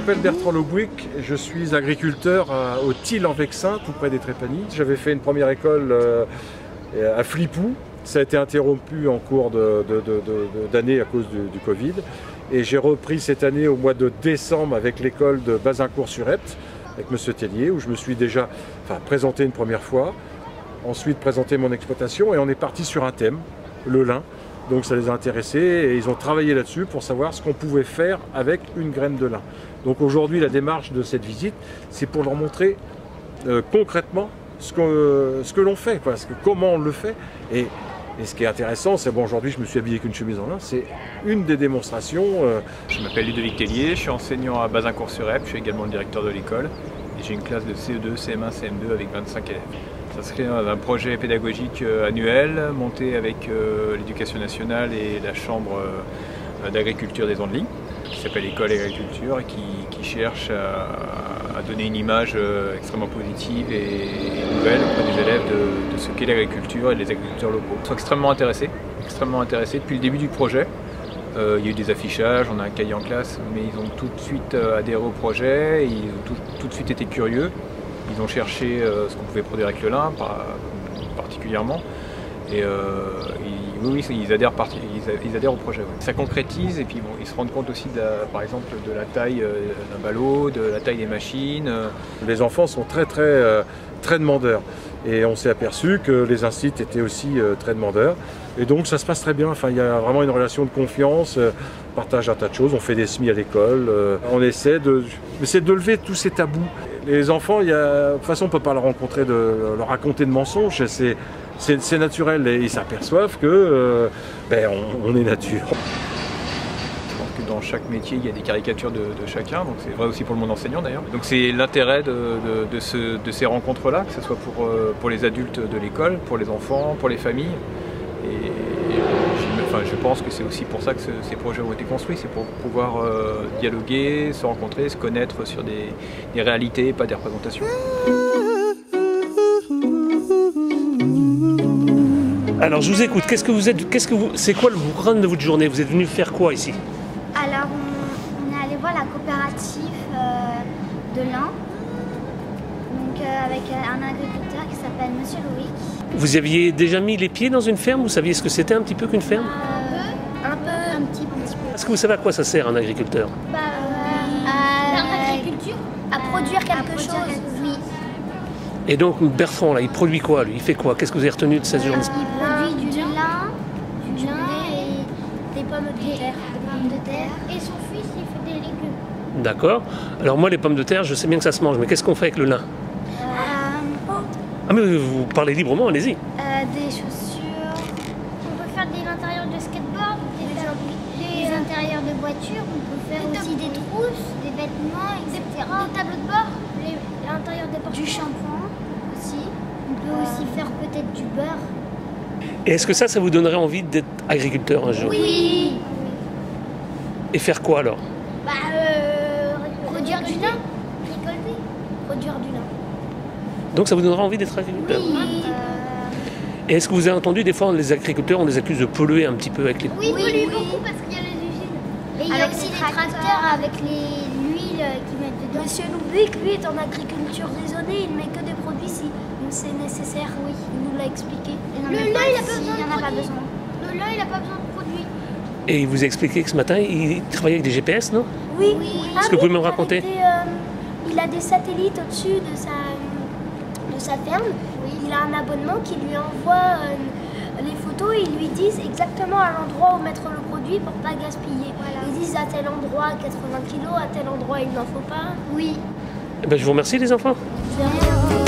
m'appelle Bertrand Lobouic, je suis agriculteur au Tille en Vexin, tout près des Trépanies. J'avais fait une première école à Flipou, ça a été interrompu en cours d'année à cause du Covid. Et j'ai repris cette année au mois de décembre avec l'école de Bazincourt-sur-Epte, avec M. Tellier, où je me suis déjà présenté une première fois, ensuite présenté mon exploitation et on est parti sur un thème, le lin. Donc ça les a intéressés et ils ont travaillé là-dessus pour savoir ce qu'on pouvait faire avec une graine de lin. Donc aujourd'hui, la démarche de cette visite, c'est pour leur montrer concrètement ce que l'on fait, comment on le fait. Et ce qui est intéressant, c'est bon, aujourd'hui je me suis habillé avec une chemise en lin, c'est une des démonstrations. Je m'appelle Ludovic Tellier, je suis enseignant à Bazincourt-sur-Epte, je suis également le directeur de l'école et j'ai une classe de CE2, CM1, CM2 avec 25 élèves. Ça serait un projet pédagogique annuel monté avec l'Éducation nationale et la Chambre d'agriculture des Andelys, qui s'appelle École et Agriculture et qui cherche à donner une image extrêmement positive et nouvelle auprès des élèves de ce qu'est l'agriculture et les agriculteurs locaux. Ils sont extrêmement intéressés depuis le début du projet. Il y a eu des affichages, on a un cahier en classe, mais ils ont tout de suite adhéré au projet, ils ont tout de suite été curieux. Ils ont cherché ce qu'on pouvait produire avec le lin, particulièrement. Et oui, ils adhèrent au projet. Ouais. Ça concrétise et puis bon, ils se rendent compte aussi, par exemple, de la taille d'un ballot, de la taille des machines. Les enfants sont très demandeurs. Et on s'est aperçu que les instituts étaient aussi très demandeurs. Et donc ça se passe très bien. Enfin, il y a vraiment une relation de confiance, on partage un tas de choses, on fait des semis à l'école. On essaie de lever tous ces tabous. Les enfants, de toute façon, on ne peut pas leur raconter de mensonges, c'est naturel et ils s'aperçoivent que on est nature. Je pense que dans chaque métier, il y a des caricatures de chacun, donc c'est vrai aussi pour le monde enseignant d'ailleurs. Donc c'est l'intérêt de ces rencontres-là, que ce soit pour les adultes de l'école, pour les enfants, pour les familles. Et je pense que c'est aussi pour ça que ces projets ont été construits, c'est pour pouvoir dialoguer, se rencontrer, se connaître sur des réalités, pas des représentations. Alors je vous écoute, c'est quoi le programme de votre journée? Vous êtes venu faire quoi ici? Alors on est allé voir la coopérative de lin, donc avec un agriculteur qui s'appelle Monsieur Loïc. Vous aviez déjà mis les pieds dans une ferme? Vous saviez ce que c'était un petit peu qu'une ferme? Un petit peu. Est-ce que vous savez à quoi ça sert un agriculteur? L'agriculture, à produire quelque chose, oui. Et donc Bertrand, là, il produit quoi lui? Il fait quoi? Qu'est-ce que vous avez retenu de cette journée? Il produit du lin et des pommes de terre. Et son fils, il fait des légumes. D'accord. Alors moi, les pommes de terre, je sais bien que ça se mange, mais qu'est-ce qu'on fait avec le lin? Ah mais vous parlez librement, allez-y. Des chaussures. On peut faire l'intérieur de skateboard, des intérieurs de voitures. On peut faire aussi des trousses, des vêtements, etc. Des tableaux de bord, l'intérieur des portes. Du shampoing aussi. On peut aussi faire peut-être du beurre. Et est-ce que ça vous donnerait envie d'être agriculteur un jour? Oui. Et faire quoi alors? Produire du lin. Récolter. Produire du lin. Donc ça vous donnerait envie d'être agriculteur? Oui. Et est-ce que vous avez entendu des fois les agriculteurs, on les accuse de polluer un petit peu avec les... Oui, beaucoup parce qu'il y a les usines. Et il y a aussi les tracteurs avec l'huile qu'ils mettent dedans. Monsieur Lubik, lui, est en agriculture raisonnée, il ne met que des produits si c'est nécessaire. Oui, il nous l'a expliqué. Le lin, il n'a pas besoin. Le lin, il n'a pas besoin de produits. Et il vous a expliqué que ce matin, il travaillait avec des GPS, non? Oui. Est-ce que vous pouvez me raconter? Il a des satellites au-dessus de sa ferme. Oui. Il a un abonnement qui lui envoie les photos et ils lui disent exactement à l'endroit où mettre le produit pour pas gaspiller. Voilà. Ils disent à tel endroit 80 kg, à tel endroit il n'en faut pas. Oui. Eh ben, je vous remercie les enfants. De rien.